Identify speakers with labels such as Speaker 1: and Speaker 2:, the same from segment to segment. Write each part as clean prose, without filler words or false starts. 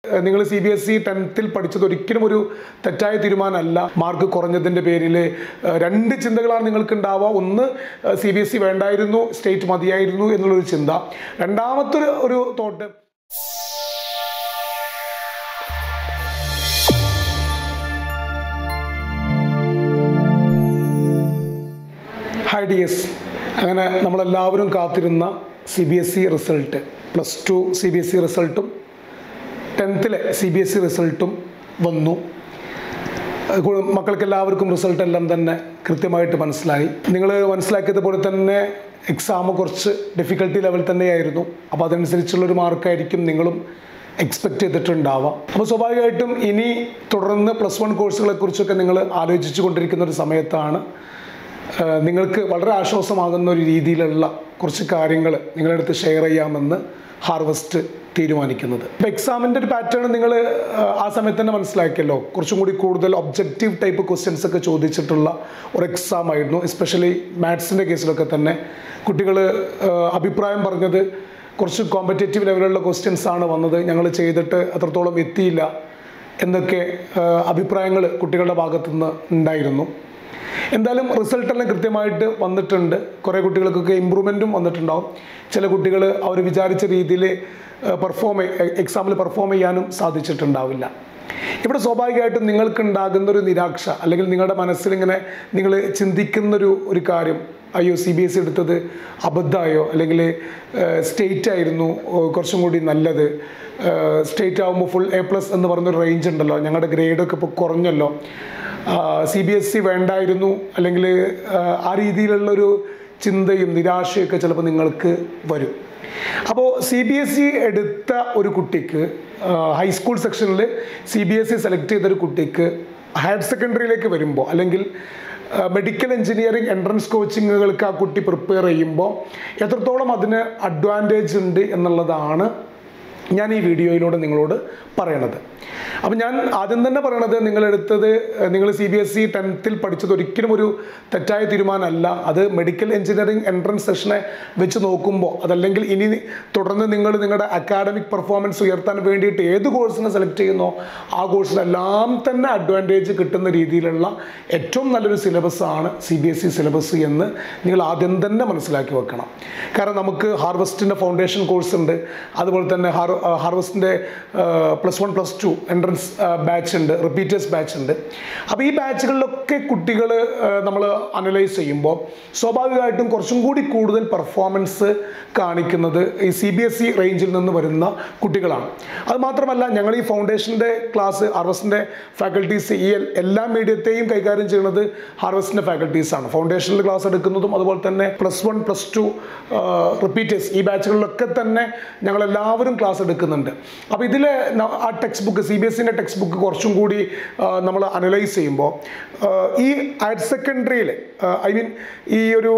Speaker 1: നിങ്ങൾ Cbse 10th പഠിച്ചത് ഒരിക്കലും ഒരു തെറ്റായ തീരുമാനമല്ല. മാർക്ക് കുറഞ്ഞതിൻ്റെ പേരിൽ രണ്ട് ചിന്തകളാണ് നിങ്ങൾക്ക് ഉണ്ടാവുക. ഒന്ന്, Cbse വേണ്ടായിരുന്നു, സ്റ്റേറ്റ് മതിയായിരുന്നു എന്നുള്ളൊരു ചിന്ത. രണ്ടാമത്തെ ഒരു തോട്ട്, ഹൈ ഡിയസ്, അങ്ങനെ നമ്മളെല്ലാവരും കാത്തിരുന്ന Cbse റിസൾട്ട്, +2 Cbse റിസൾട്ടും 10th Cbse റിസൾട്ടും വന്നു. മക്കൾക്ക് എല്ലാവർക്കും റിസൾട്ട് എല്ലാം തന്നെ കൃത്യമായിട്ട് മനസ്സിലായി. നിങ്ങൾ മനസ്സിലാക്കിയതുപോലെ തന്നെ എക്സാം കുറച്ച് ഡിഫിക്കൽട്ടി ലെവൽ തന്നെയായിരുന്നു. അപ്പോൾ അതനുസരിച്ചുള്ളൊരു മാർക്കായിരിക്കും നിങ്ങളും എക്സ്പെക്റ്റ് ചെയ്തിട്ടുണ്ടാവാം. അപ്പോൾ സ്വാഭാവികമായിട്ടും ഇനി തുടർന്ന് +1 കോഴ്സുകളെ കുറിച്ചൊക്കെ നിങ്ങൾ ആലോചിച്ചു കൊണ്ടിരിക്കുന്ന ഒരു സമയത്താണ് നിങ്ങൾക്ക് വളരെ ആശ്വാസമാകുന്ന ഒരു രീതിയിലുള്ള കുറച്ച് കാര്യങ്ങൾ നിങ്ങളുടെ അടുത്ത് ഷെയർ ചെയ്യാമെന്ന് ഹാർവസ്റ്റ് തീരുമാനിക്കുന്നത്. ഇപ്പോൾ എക്സാമിൻ്റെ ഒരു പാറ്റേൺ നിങ്ങൾ ആ സമയത്ത് തന്നെ മനസ്സിലാക്കിയല്ലോ. കുറച്ചും കൂടി കൂടുതൽ ഒബ്ജക്റ്റീവ് ടൈപ്പ് ക്വസ്റ്റ്യൻസ് ഒക്കെ ചോദിച്ചിട്ടുള്ള ഒരു എക്സാം ആയിരുന്നു. എസ്പെഷ്യലി മാത്സിൻ്റെ കേസിലൊക്കെ തന്നെ കുട്ടികൾ അഭിപ്രായം പറഞ്ഞത് കുറച്ച് കോമ്പറ്റേറ്റീവ് ലെവലുള്ള ക്വസ്റ്റ്യൻസ് ആണ് വന്നത്, ഞങ്ങൾ ചെയ്തിട്ട് അത്രത്തോളം എത്തിയില്ല എന്നൊക്കെ അഭിപ്രായങ്ങൾ കുട്ടികളുടെ ഭാഗത്തുനിന്ന് ഉണ്ടായിരുന്നു. എന്തായാലും റിസൾട്ടെല്ലാം കൃത്യമായിട്ട് വന്നിട്ടുണ്ട്. കുറേ കുട്ടികൾക്കൊക്കെ ഇമ്പ്രൂവ്മെൻറ്റും വന്നിട്ടുണ്ടാവും. ചില കുട്ടികൾ അവർ വിചാരിച്ച രീതിയിൽ എക്സാമിൽ പെർഫോം ചെയ്യാനും സാധിച്ചിട്ടുണ്ടാവില്ല. ഇവിടെ സ്വാഭാവികമായിട്ടും നിങ്ങൾക്കുണ്ടാകുന്നൊരു നിരാശ, അല്ലെങ്കിൽ നിങ്ങളുടെ മനസ്സിലിങ്ങനെ നിങ്ങൾ ചിന്തിക്കുന്നൊരു കാര്യം, അയ്യോ Cbse എടുത്തത് അബദ്ധമായോ, അല്ലെങ്കിൽ സ്റ്റേറ്റ് ആയിരുന്നു കുറച്ചും കൂടി നല്ലത്, സ്റ്റേറ്റ് ആകുമ്പോൾ ഫുൾ A+ എന്ന് പറഞ്ഞൊരു റേഞ്ച് ഉണ്ടല്ലോ, ഞങ്ങളുടെ ഗ്രേഡൊക്കെ ഇപ്പോൾ കുറഞ്ഞല്ലോ, Cbse വേണ്ടായിരുന്നു, അല്ലെങ്കിൽ ആ രീതിയിലുള്ളൊരു ചിന്തയും നിരാശയൊക്കെ ചിലപ്പോൾ നിങ്ങൾക്ക് വരും. അപ്പോൾ Cbse എടുത്ത ഒരു കുട്ടിക്ക്, ഹൈസ്കൂൾ സെക്ഷനിൽ Cbse സെലക്ട് ചെയ്തൊരു കുട്ടിക്ക് ഹയർ സെക്കൻഡറിയിലേക്ക് വരുമ്പോൾ, അല്ലെങ്കിൽ മെഡിക്കൽ എഞ്ചിനീയറിംഗ് എൻട്രൻസ് കോച്ചിങ്ങുകൾക്ക് ആ കുട്ടി പ്രിപ്പയർ ചെയ്യുമ്പോൾ എത്രത്തോളം അതിന് അഡ്വാൻറ്റേജ് ഉണ്ട് എന്നുള്ളതാണ് ഞാൻ ഈ വീഡിയോയിലൂടെ നിങ്ങളോട് പറയണത്. അപ്പം ഞാൻ ആദ്യം തന്നെ പറയണത്, നിങ്ങൾ Cbse 10th പഠിച്ചത് ഒരിക്കലും ഒരു തെറ്റായ തീരുമാനമല്ല. അത് മെഡിക്കൽ എഞ്ചിനീയറിംഗ് എൻട്രൻസ് സെഷനെ വെച്ച് നോക്കുമ്പോൾ, അതല്ലെങ്കിൽ ഇനി തുടർന്ന് നിങ്ങളുടെ അക്കാഡമിക് പെർഫോമൻസ് ഉയർത്താൻ വേണ്ടിയിട്ട് ഏത് കോഴ്സിനെ സെലക്ട് ചെയ്യുന്നോ ആ കോഴ്സിനെല്ലാം തന്നെ അഡ്വാൻറ്റേജ് കിട്ടുന്ന രീതിയിലുള്ള ഏറ്റവും നല്ലൊരു സിലബസാണ് Cbse സിലബസ് എന്ന് നിങ്ങൾ ആദ്യം തന്നെ മനസ്സിലാക്കി വെക്കണം. കാരണം നമുക്ക് ഹാർവസ്റ്റിൻ്റെ ഫൗണ്ടേഷൻ കോഴ്സ് ഉണ്ട്, അതുപോലെ തന്നെ ഹാർവസ്റ്റിൻ്റെ +1 +2 എൻട്രൻസ് ബാച്ച് ഉണ്ട്, റിപ്പീറ്റേഴ്സ് ബാച്ച് ഉണ്ട്. അപ്പോൾ ഈ ബാച്ചുകളിലൊക്കെ കുട്ടികൾ നമ്മൾ അനലൈസ് ചെയ്യുമ്പോൾ സ്വാഭാവികമായിട്ടും കുറച്ചും കൂടി കൂടുതൽ പെർഫോമൻസ് കാണിക്കുന്നത് ഈ Cbse റേഞ്ചിൽ നിന്ന് വരുന്ന കുട്ടികളാണ്. അതുമാത്രമല്ല, ഞങ്ങൾ ഈ ഫൗണ്ടേഷൻ്റെ ക്ലാസ് ഹാർവസ്റ്റിൻ്റെ ഫാക്കൽറ്റീസ് ഈ എല്ലാ മീഡിയത്തെയും കൈകാര്യം ചെയ്യുന്നത് ഹാർവസ്റ്റിൻ്റെ ഫാക്കൽറ്റീസാണ്. ഫൗണ്ടേഷനിൽ ക്ലാസ് എടുക്കുന്നതും അതുപോലെ തന്നെ +1 +2 റിപ്പീറ്റേഴ്സ് ഈ ബാച്ചുകളിലൊക്കെ തന്നെ ഞങ്ങളെല്ലാവരും ക്ലാസ് എടുക്കുന്നുണ്ട്. അപ്പോൾ ഇതിൽ ആ ടെക്സ്റ്റ് ബുക്ക്, Cbseൻ്റെ ടെക്സ്റ്റ് ബുക്ക് കുറച്ചും കൂടി നമ്മൾ അനലൈസ് ചെയ്യുമ്പോൾ ഈ ഹയർ സെക്കൻഡറിയിൽ, ഈ ഒരു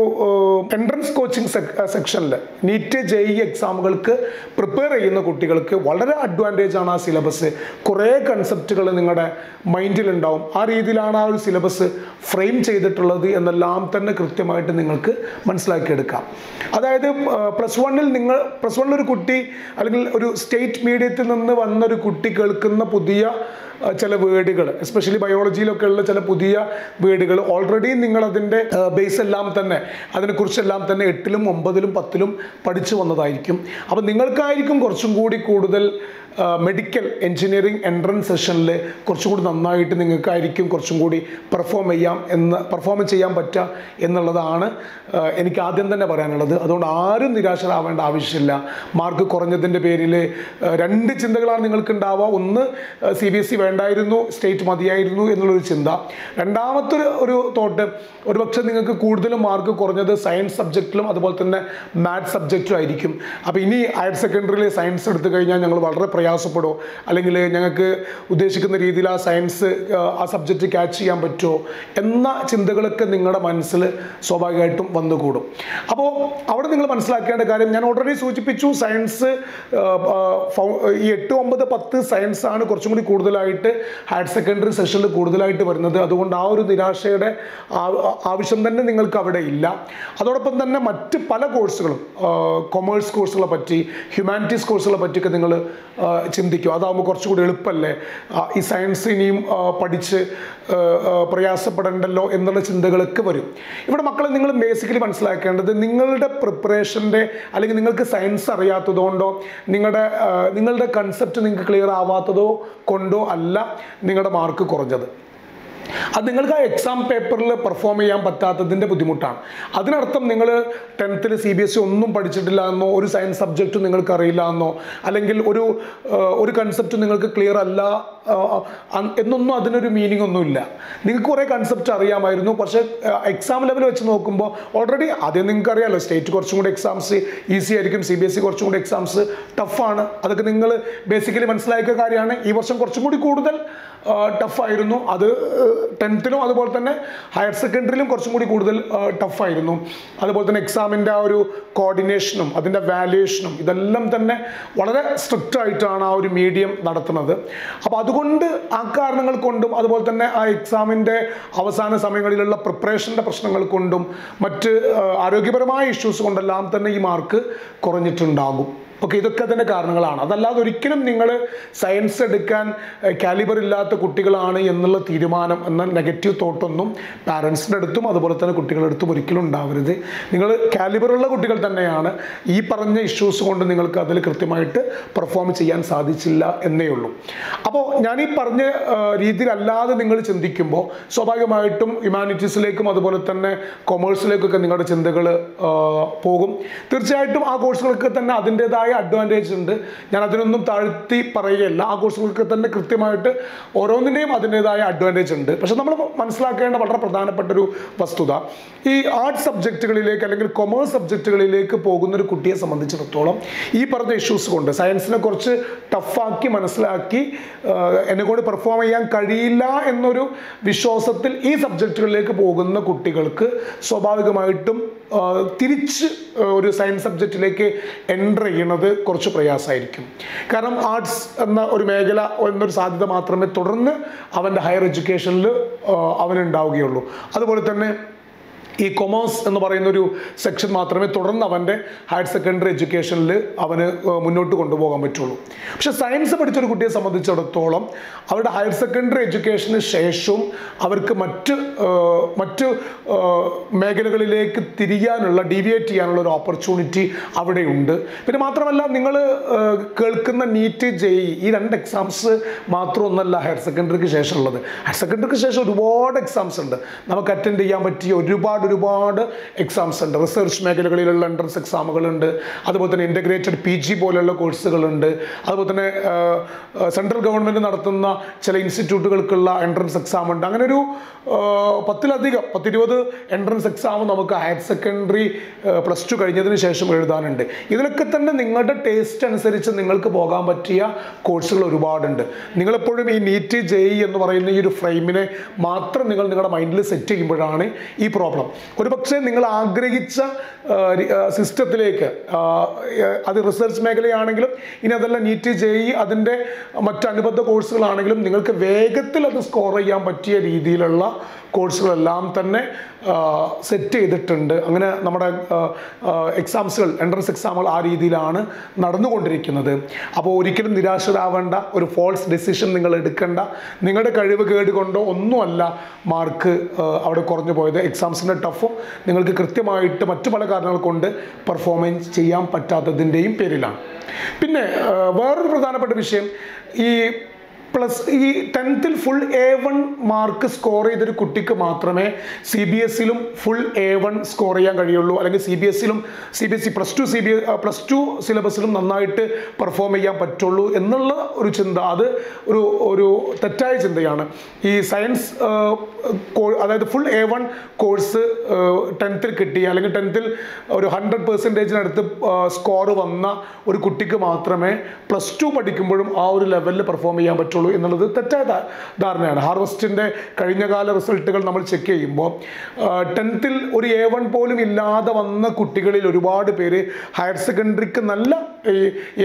Speaker 1: എൻട്രൻസ് കോച്ചിങ് സെക്ഷനിൽ നീറ്റ് JEE എക്സാമുകൾക്ക് പ്രിപ്പയർ ചെയ്യുന്ന കുട്ടികൾക്ക് വളരെ അഡ്വാൻറ്റേജ് ആണ് ആ സിലബസ്. കുറേ കൺസെപ്റ്റുകൾ നിങ്ങളുടെ മൈൻഡിലുണ്ടാവും. ആ രീതിയിലാണ് ആ ഒരു സിലബസ് ഫ്രെയിം ചെയ്തിട്ടുള്ളത് എന്നെല്ലാം തന്നെ കൃത്യമായിട്ട് നിങ്ങൾക്ക് മനസ്സിലാക്കിയെടുക്കാം. അതായത് +1 ഒരു കുട്ടി, അല്ലെങ്കിൽ ഒരു സ്റ്റേറ്റ് മീഡിയത്തിൽ നിന്ന് വന്നൊരു കുട്ടി കേൾക്കുന്ന പുതിയ ചില വേർഡുകൾ, എസ്പെഷ്യലി ബയോളജിയിലൊക്കെ ഉള്ള ചില പുതിയ വേർഡുകൾ ഓൾറെഡി നിങ്ങളതിൻ്റെ ബേസ് എല്ലാം തന്നെ, അതിനെക്കുറിച്ചെല്ലാം തന്നെ 8ലും 9ലും 10ലും പഠിച്ചു വന്നതായിരിക്കും. അപ്പോൾ നിങ്ങൾക്കായിരിക്കും കുറച്ചും കൂടി കൂടുതൽ മെഡിക്കൽ എഞ്ചിനീയറിംഗ് എൻട്രൻസ് സെഷനിൽ കുറച്ചും കൂടി നന്നായിട്ട് നിങ്ങൾക്കായിരിക്കും കുറച്ചും കൂടി പെർഫോം ചെയ്യാൻ പറ്റുക എന്നുള്ളതാണ് എനിക്ക് ആദ്യം തന്നെ പറയാനുള്ളത്. അതുകൊണ്ട് ആരും നിരാശരാവേണ്ട ആവശ്യമില്ല. മാർക്ക് കുറഞ്ഞതിൻ്റെ പേരിൽ രണ്ട് ചിന്തകളാണ് നിങ്ങൾക്ക് ഉണ്ടാവുക. ഒന്ന്, Cbse വേണ്ടായിരുന്നു, സ്റ്റേറ്റ് മതിയായിരുന്നു എന്നുള്ളൊരു ചിന്ത. രണ്ടാമത്തെ ഒരു തോട്ട്, ഒരുപക്ഷെ നിങ്ങൾക്ക് കൂടുതലും മാർക്ക് കുറഞ്ഞത് സയൻസ് സബ്ജക്റ്റിലും അതുപോലെ തന്നെ മാത്സ് സബ്ജക്റ്റും ആയിരിക്കും. അപ്പോൾ ഇനി ഹയർ സെക്കൻഡറിയിൽ സയൻസ് എടുത്തു കഴിഞ്ഞാൽ ഞങ്ങൾ വളരെ പ്രയാസപ്പെടുമോ, അല്ലെങ്കിൽ ഞങ്ങൾക്ക് ഉദ്ദേശിക്കുന്ന രീതിയിൽ ആ സയൻസ് ആ സബ്ജക്റ്റ് ക്യാച്ച് ചെയ്യാൻ പറ്റുമോ എന്ന ചിന്തകളൊക്കെ നിങ്ങളുടെ മനസ്സിൽ സ്വാഭാവികമായിട്ടും വന്നുകൂടും. അപ്പോൾ അവിടെ നിങ്ങൾ മനസ്സിലാക്കേണ്ട കാര്യം ഞാൻ ഓൾറെഡി സൂചിപ്പിച്ചു, സയൻസ് ഈ 8, 9, 10 സയൻസ് ആണ് കുറച്ചും കൂടി കൂടുതലായിട്ട് ഹയർ സെക്കൻഡറി സെഷനിൽ കൂടുതലായിട്ട് വരുന്നത്. അതുകൊണ്ട് ആ ഒരു നിരാശയുടെ ആവശ്യം തന്നെ നിങ്ങൾക്ക് അവിടെ ഇല്ല. അതോടൊപ്പം തന്നെ മറ്റ് പല കോഴ്സുകളും, കൊമേഴ്സ് കോഴ്സുകളെ പറ്റി, ഹ്യൂമാനിറ്റീസ് കോഴ്സുകളെ പറ്റിയൊക്കെ നിങ്ങൾ ചിന്തിക്കും. അതാകുമ്പോൾ കുറച്ചുകൂടി എളുപ്പമല്ലേ, ഈ സയൻസ് ഇനിയും പഠിച്ച് പ്രയാസപ്പെടേണ്ടല്ലോ എന്നുള്ള ചിന്തകളൊക്കെ വരും. ഇവിടെ മക്കളെ നിങ്ങൾ ബേസിക്കലി മനസ്സിലാക്കേണ്ടത് നിങ്ങളുടെ പ്രിപ്പറേഷൻ്റെ അല്ലെങ്കിൽ നിങ്ങൾക്ക് സയൻസ് അറിയാത്തതുകൊണ്ടോ നിങ്ങളുടെ കൺസെപ്റ്റ് നിങ്ങൾക്ക് ക്ലിയർ ആവാത്തതോ കൊണ്ടോ അല്ല നിങ്ങളുടെ മാർക്ക് കുറഞ്ഞത്. അത് നിങ്ങൾക്ക് ആ എക്സാം പേപ്പറിൽ പെർഫോം ചെയ്യാൻ പറ്റാത്തതിൻ്റെ ബുദ്ധിമുട്ടാണ്. അതിനർത്ഥം നിങ്ങൾ 10th CBSE ഒന്നും പഠിച്ചിട്ടില്ല എന്നോ, ഒരു സയൻസ് സബ്ജക്റ്റും നിങ്ങൾക്ക് അറിയില്ല എന്നോ, അല്ലെങ്കിൽ ഒരു കൺസെപ്റ്റ് നിങ്ങൾക്ക് ക്ലിയർ അല്ല എന്നൊന്നും അതിനൊരു മീനിങ് ഒന്നുമില്ല. നിങ്ങൾക്ക് കുറേ കൺസെപ്റ്റ് അറിയാമായിരുന്നു, പക്ഷേ എക്സാം ലെവൽ വെച്ച് നോക്കുമ്പോൾ ഓൾറെഡി ആദ്യം നിങ്ങൾക്ക് അറിയാമല്ലോ, സ്റ്റേറ്റ് കുറച്ചും കൂടി എക്സാംസ് ഈസി ആയിരിക്കും, CBSE കുറച്ചും കൂടി എക്സാംസ് ടഫാണ്. അതൊക്കെ നിങ്ങൾ ബേസിക്കലി മനസ്സിലാക്കിയ കാര്യമാണ്. ഈ വർഷം കുറച്ചും കൂടി കൂടുതൽ ടഫായിരുന്നു. അത് 10th അതുപോലെ തന്നെ ഹയർ സെക്കൻഡറിയിലും കുറച്ചും കൂടി കൂടുതൽ ടഫായിരുന്നു. അതുപോലെ തന്നെ എക്സാമിൻ്റെ ആ ഒരു കോർഡിനേഷനും അതിൻ്റെ വാല്യുവേഷനും ഇതെല്ലാം തന്നെ വളരെ സ്ട്രിക്റ്റ് ആയിട്ടാണ് ആ ഒരു മീഡിയം നടത്തുന്നത്. അപ്പോൾ അതുകൊണ്ട് ആ കാരണങ്ങൾ കൊണ്ടും അതുപോലെ തന്നെ ആ എക്സാമിൻ്റെ അവസാന സമയങ്ങളിലുള്ള പ്രിപ്പറേഷൻ്റെ പ്രശ്നങ്ങൾ കൊണ്ടും മറ്റ് ആരോഗ്യപരമായ ഇഷ്യൂസ് കൊണ്ടെല്ലാം തന്നെ ഈ മാർക്ക് കുറഞ്ഞിട്ടുണ്ടാകും. ഓക്കെ, ഇതൊക്കെ അതിൻ്റെ കാരണങ്ങളാണ്. അതല്ലാതെ ഒരിക്കലും നിങ്ങൾ സയൻസ് എടുക്കാൻ കാലിബർ ഇല്ലാത്ത കുട്ടികളാണ് എന്നുള്ള തീരുമാനം എന്ന നെഗറ്റീവ് തോട്ടൊന്നും പാരൻസിൻ്റെ അടുത്തും അതുപോലെ തന്നെ കുട്ടികളുടെ അടുത്തും ഒരിക്കലും ഉണ്ടാവരുത്. നിങ്ങൾ കാലിബറുള്ള കുട്ടികൾ തന്നെയാണ്. ഈ പറഞ്ഞ ഇഷ്യൂസ് കൊണ്ട് നിങ്ങൾക്ക് അതിൽ കൃത്യമായിട്ട് പെർഫോം ചെയ്യാൻ സാധിച്ചില്ല എന്നേ ഉള്ളൂ. അപ്പോൾ ഞാൻ ഈ പറഞ്ഞ രീതിയിലല്ലാതെ നിങ്ങൾ ചിന്തിക്കുമ്പോൾ സ്വാഭാവികമായിട്ടും ഹ്യൂമാനിറ്റീസിലേക്കും അതുപോലെ തന്നെ കൊമേഴ്സിലേക്കൊക്കെ നിങ്ങളുടെ ചിന്തകൾ പോകും. തീർച്ചയായിട്ടും ആ കോഴ്സുകൾക്ക് തന്നെ അതിൻ്റെതായ അഡ്വാൻറ്റേജ് ഉണ്ട്. ഞാൻ അതിനൊന്നും താഴ്ത്തി പറയുകയല്ല. ആ കോഴ്സുകൾക്ക് തന്നെ കൃത്യമായിട്ട് ഓരോന്നിൻ്റെയും അതിൻ്റെതായ അഡ്വാൻറ്റേജ് ഉണ്ട്. പക്ഷെ നമ്മൾ മനസ്സിലാക്കേണ്ട വളരെ പ്രധാനപ്പെട്ട ഒരു വസ്തുത, ഈ ആർട്സ് സബ്ജക്റ്റുകളിലേക്ക് അല്ലെങ്കിൽ കൊമേഴ്സ് സബ്ജക്റ്റുകളിലേക്ക് പോകുന്ന ഒരു കുട്ടിയെ സംബന്ധിച്ചിടത്തോളം ഈ പറഞ്ഞ ഇഷ്യൂസ് കൊണ്ട് സയൻസിനെ കുറച്ച് ടഫാക്കി മനസ്സിലാക്കി എന്നെക്കൊണ്ട് പെർഫോം ചെയ്യാൻ കഴിയില്ല എന്നൊരു വിശ്വാസത്തിൽ ഈ സബ്ജക്റ്റുകളിലേക്ക് പോകുന്ന കുട്ടികൾക്ക് സ്വാഭാവികമായിട്ടും തിരിച്ച് ഒരു സയൻസ് സബ്ജക്റ്റിലേക്ക് എൻ്റർ ചെയ്യണത് കുറച്ച് പ്രയാസമായിരിക്കും. കാരണം ആർട്സ് എന്ന ഒരു മേഖല എന്നൊരു സാധ്യത മാത്രമേ തുടർന്ന് അവൻ്റെ ഹയർ എഡ്യൂക്കേഷനിൽ അവനുണ്ടാവുകയുള്ളൂ. അതുപോലെ തന്നെ ഈ കൊമേഴ്സ് എന്ന് പറയുന്നൊരു സെക്ഷൻ മാത്രമേ തുടർന്ന് അവൻ്റെ ഹയർ സെക്കൻഡറി എഡ്യൂക്കേഷനിൽ അവന് മുന്നോട്ട് കൊണ്ടുപോകാൻ പറ്റുള്ളൂ. പക്ഷേ സയൻസ് പഠിച്ചൊരു കുട്ടിയെ സംബന്ധിച്ചിടത്തോളം അവരുടെ ഹയർ സെക്കൻഡറി എഡ്യൂക്കേഷന് ശേഷവും അവർക്ക് മറ്റ് മേഖലകളിലേക്ക് ഡീവിയേറ്റ് ചെയ്യാനുള്ള ഒരു ഓപ്പർച്യൂണിറ്റി അവിടെയുണ്ട്. പിന്നെ മാത്രമല്ല, നിങ്ങൾ കേൾക്കുന്ന നീറ്റ് JEE ഈ 2 എക്സാംസ് മാത്രമൊന്നല്ല ഹയർ സെക്കൻഡറിക്ക് ശേഷമുള്ളത്. ഹയർ സെക്കൻഡറിക്ക് ശേഷം ഒരുപാട് എക്സാംസ് ഉണ്ട്. നമുക്ക് അറ്റൻഡ് ചെയ്യാൻ പറ്റിയ ഒരുപാട് എക്സാംസ് ഉണ്ട്. റിസർച്ച് മേഖലകളിലുള്ള എൻട്രൻസ് എക്സാമുകളുണ്ട്. അതുപോലെ തന്നെ ഇൻ്റഗ്രേറ്റഡ് PG പോലെയുള്ള കോഴ്സുകളുണ്ട്. അതുപോലെ തന്നെ സെൻട്രൽ ഗവൺമെൻറ് നടത്തുന്ന ചില ഇൻസ്റ്റിറ്റ്യൂട്ടുകൾക്കുള്ള എൻട്രൻസ് എക്സാം ഉണ്ട്. അങ്ങനെ ഒരു 10-20 എൻട്രൻസ് എക്സാം നമുക്ക് ഹയർ സെക്കൻഡറി +2 കഴിഞ്ഞതിന് ശേഷം എഴുതാനുണ്ട്. ഇതിലൊക്കെ തന്നെ നിങ്ങളുടെ ടേസ്റ്റ് അനുസരിച്ച് നിങ്ങൾക്ക് പോകാൻ പറ്റിയ കോഴ്സുകൾ ഒരുപാടുണ്ട്. നിങ്ങളെപ്പോഴും ഈ നീറ്റ് JEE എന്ന് പറയുന്ന ഈ ഒരു ഫ്രെയിമിനെ മാത്രം നിങ്ങളുടെ മൈൻഡിൽ സെറ്റ് ചെയ്യുമ്പോഴാണ് ഈ പ്രോബ്ലം. ഒരുപക്ഷെ നിങ്ങൾ ആഗ്രഹിച്ച സിസ്റ്റത്തിലേക്ക്, അത് റിസർച്ച് മേഖലയാണെങ്കിലും ഇനി അതല്ല നീറ്റ് JEE അതിൻ്റെ മറ്റനുബന്ധ കോഴ്സുകളാണെങ്കിലും നിങ്ങൾക്ക് വേഗത്തിൽ അത് സ്കോർ ചെയ്യാൻ പറ്റിയ രീതിയിലുള്ള കോഴ്സുകളെല്ലാം തന്നെ സെറ്റ് ചെയ്തിട്ടുണ്ട്. അങ്ങനെ നമ്മുടെ എക്സാംസുകൾ, എൻട്രൻസ് എക്സാമുകൾ ആ രീതിയിലാണ് നടന്നുകൊണ്ടിരിക്കുന്നത്. അപ്പോൾ ഒരിക്കലും നിരാശരാവേണ്ട, ഒരു ഫോൾസ് ഡിസിഷൻ നിങ്ങൾ എടുക്കേണ്ട. നിങ്ങളുടെ കഴിവ് കേട് കൊണ്ടോ ഒന്നുമല്ല മാർക്ക് അവിടെ കുറഞ്ഞു പോയത്. എക്സാംസിൻ്റെ ടഫും നിങ്ങൾക്ക് കൃത്യമായിട്ട് മറ്റു പല കാരണങ്ങൾ കൊണ്ട് പെർഫോമൻസ് ചെയ്യാൻ പറ്റാത്തതിൻ്റെയും പേരിലാണ്. പിന്നെ വേറൊരു പ്രധാനപ്പെട്ട വിഷയം, ഈ 10th full A1 mark score ചെയ്തൊരു കുട്ടിക്ക് മാത്രമേ CBSEയിലും ഫുൾ A1 സ്കോർ ചെയ്യാൻ കഴിയുള്ളൂ, അല്ലെങ്കിൽ CBSE +2 സിലബസിലും നന്നായിട്ട് പെർഫോം ചെയ്യാൻ പറ്റുള്ളൂ എന്നുള്ള ഒരു ചിന്ത, അത് ഒരു തെറ്റായ ചിന്തയാണ്. ഈ സയൻസ് അതായത് ഫുൾ A1 കോഴ്സ് 10th കിട്ടിയ അല്ലെങ്കിൽ 10th ഒരു 100%-നടുത്ത് സ്കോർ വന്ന ഒരു കുട്ടിക്ക് മാത്രമേ +2 പഠിക്കുമ്പോഴും ആ ഒരു ലെവലിൽ പെർഫോം ചെയ്യാൻ പറ്റുള്ളൂ എന്നുള്ളത് തെറ്റായ ധാരണയാണ്. ഹാർവസ്റ്റിൻ്റെ കഴിഞ്ഞകാല റിസൾട്ടുകൾ നമ്മൾ ചെക്ക് ചെയ്യുമ്പോൾ 10th ഒരു A1 പോലും ഇല്ലാതെ വന്ന കുട്ടികളിൽ ഒരുപാട് പേര് ഹയർ സെക്കൻഡറിക്ക് നല്ല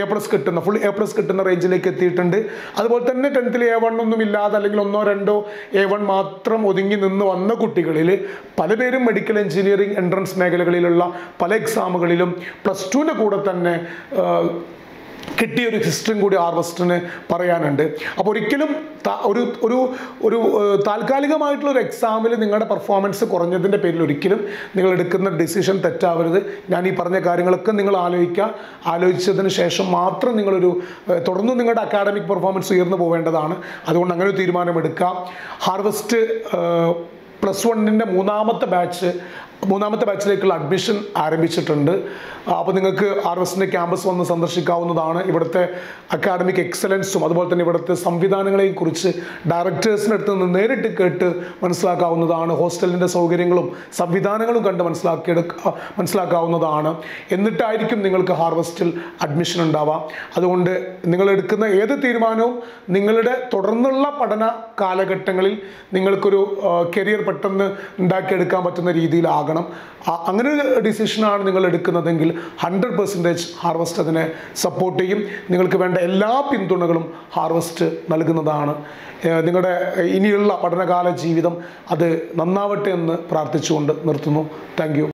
Speaker 1: A+ കിട്ടുന്ന, ഫുൾ A+ കിട്ടുന്ന റേഞ്ചിലേക്ക് എത്തിയിട്ടുണ്ട്. അതുപോലെ തന്നെ 10th A1 ഒന്നും ഇല്ലാതെ അല്ലെങ്കിൽ 1-2 A1 മാത്രം ഒതുങ്ങി നിന്ന് വന്ന കുട്ടികളിൽ പല പേരും മെഡിക്കൽ എഞ്ചിനീയറിംഗ് എൻട്രൻസ് മേഖലകളിലുള്ള പല എക്സാമുകളിലും +2ൻ്റെ കൂടെ തന്നെ കിട്ടിയൊരു ഹിസ്റ്ററിയും കൂടി ഹാർവസ്റ്റിന് പറയാനുണ്ട്. അപ്പോൾ ഒരിക്കലും ഒരു താൽക്കാലികമായിട്ടുള്ള ഒരു എക്സാമിൽ നിങ്ങളുടെ പെർഫോമൻസ് കുറഞ്ഞതിൻ്റെ പേരിൽ ഒരിക്കലും നിങ്ങൾ എടുക്കുന്ന ഡിസിഷൻ തെറ്റാവരുത്. ഞാൻ ഈ പറഞ്ഞ കാര്യങ്ങളൊക്കെ നിങ്ങൾ ആലോചിച്ചതിന് ശേഷം മാത്രം നിങ്ങളൊരു തുടർന്ന് നിങ്ങളുടെ അക്കാഡമിക് പെർഫോമൻസ് ഉയർന്നു പോവേണ്ടതാണ്. അതുകൊണ്ട് അങ്ങനെ ഒരു തീരുമാനമെടുക്കാം. ഹാർവസ്റ്റ് +1 മൂന്നാമത്തെ ബാച്ചിലേക്കുള്ള അഡ്മിഷൻ ആരംഭിച്ചിട്ടുണ്ട്. അപ്പോൾ നിങ്ങൾക്ക് ഹാർവസ്റ്റിൻ്റെ ക്യാമ്പസ് വന്ന് സന്ദർശിക്കാവുന്നതാണ്. ഇവിടുത്തെ അക്കാഡമിക് എക്സലൻസും അതുപോലെ തന്നെ ഇവിടുത്തെ സംവിധാനങ്ങളെയും കുറിച്ച് ഡയറക്ടേഴ്സിൻ്റെ അടുത്ത് നിന്ന് നേരിട്ട് കേട്ട് മനസ്സിലാക്കാവുന്നതാണ്. ഹോസ്റ്റലിൻ്റെ സൗകര്യങ്ങളും സംവിധാനങ്ങളും കണ്ട് മനസ്സിലാക്കാവുന്നതാണ്. എന്നിട്ടായിരിക്കും നിങ്ങൾക്ക് ഹാർവസ്റ്റിൽ അഡ്മിഷൻ ഉണ്ടാവാം. അതുകൊണ്ട് നിങ്ങൾ എടുക്കുന്ന ഏത് തീരുമാനവും നിങ്ങളുടെ തുടർന്നുള്ള പഠന കാലഘട്ടങ്ങളിൽ നിങ്ങൾക്കൊരു കരിയർ പെട്ടെന്ന് ഉണ്ടാക്കിയെടുക്കാൻ പറ്റുന്ന രീതിയിലാകണം. അങ്ങനെ ഒരു ഡിസിഷനാണ് നിങ്ങൾ എടുക്കുന്നതെങ്കിൽ 100% ഹാർവസ്റ്റ് അതിനെ സപ്പോർട്ട് ചെയ്യും. നിങ്ങൾക്ക് വേണ്ട എല്ലാ പിന്തുണകളും ഹാർവസ്റ്റ് നൽകുന്നതാണ്. നിങ്ങളുടെ ഇനിയുള്ള പഠനകാല ജീവിതം അത് നന്നാവട്ടെ എന്ന് പ്രാർത്ഥിച്ചുകൊണ്ട് നിർത്തുന്നു. Thank you.